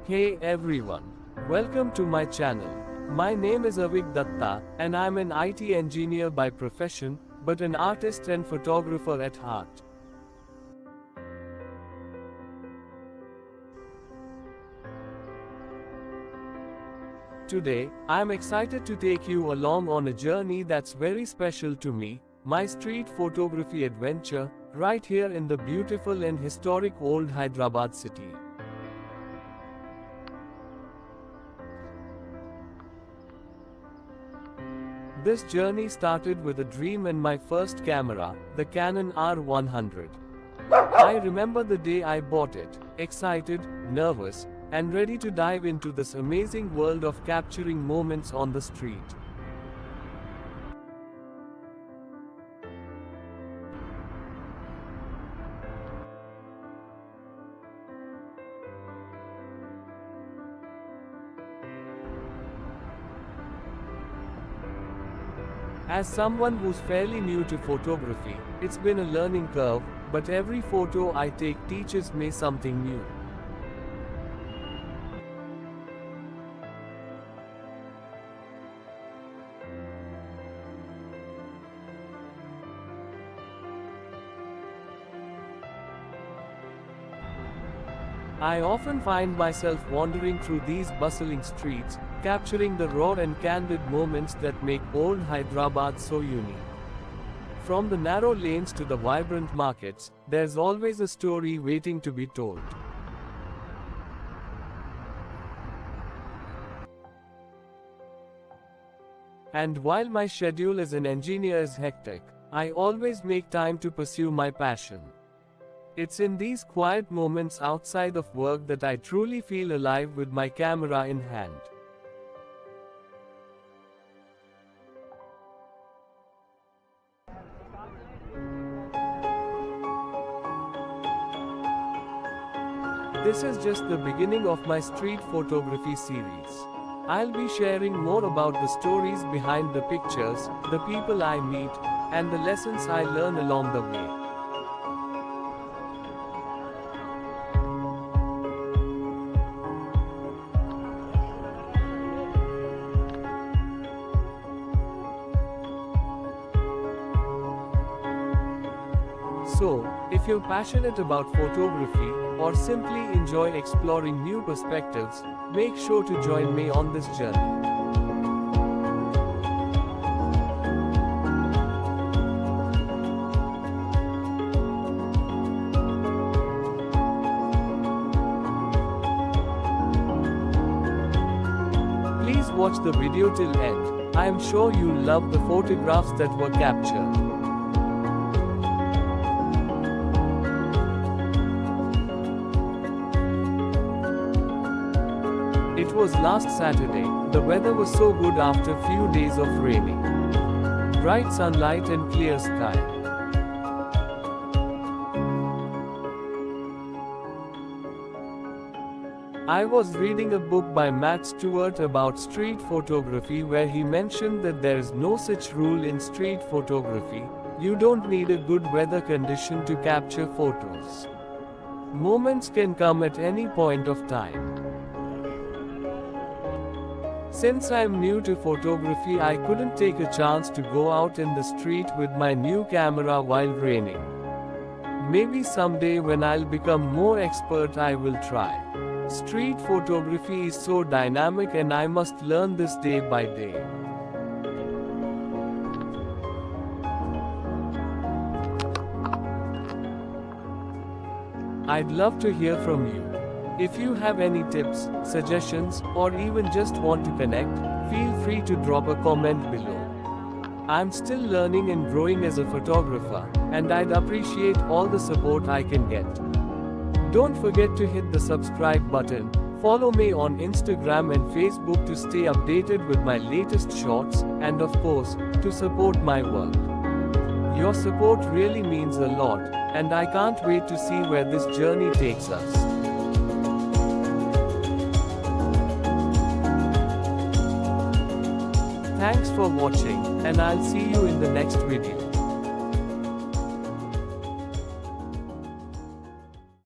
Hey everyone, welcome to my channel. My name is Avik Datta, and I'm an IT engineer by profession, but an artist and photographer at heart. Today, I'm excited to take you along on a journey that's very special to me, my street photography adventure, right here in the beautiful and historic old Hyderabad city. This journey started with a dream and my first camera, the Canon R100. I remember the day I bought it, excited, nervous, and ready to dive into this amazing world of capturing moments on the street. As someone who's fairly new to photography, it's been a learning curve, but every photo I take teaches me something new. I often find myself wandering through these bustling streets, capturing the raw and candid moments that make old Hyderabad so unique. From the narrow lanes to the vibrant markets, there's always a story waiting to be told. And while my schedule as an engineer is hectic, I always make time to pursue my passion. It's in these quiet moments outside of work that I truly feel alive with my camera in hand. This is just the beginning of my street photography series. I'll be sharing more about the stories behind the pictures, the people I meet, and the lessons I learn along the way. So, if you're passionate about photography, or simply enjoy exploring new perspectives, make sure to join me on this journey. Please watch the video till end. I am sure you'll love the photographs that were captured. It was last Saturday. The weather was so good after a few days of raining. Bright sunlight and clear sky. I was reading a book by Matt Stewart about street photography where he mentioned that there is no such rule in street photography. You don't need a good weather condition to capture photos. Moments can come at any point of time. Since I'm new to photography, I couldn't take a chance to go out in the street with my new camera while raining. Maybe someday when I'll become more expert I will try. Street photography is so dynamic and I must learn this day by day. I'd love to hear from you. If you have any tips, suggestions, or even just want to connect, feel free to drop a comment below. I'm still learning and growing as a photographer, and I'd appreciate all the support I can get. Don't forget to hit the subscribe button, follow me on Instagram and Facebook to stay updated with my latest shots, and of course, to support my work. Your support really means a lot, and I can't wait to see where this journey takes us. Thanks for watching, and I'll see you in the next video.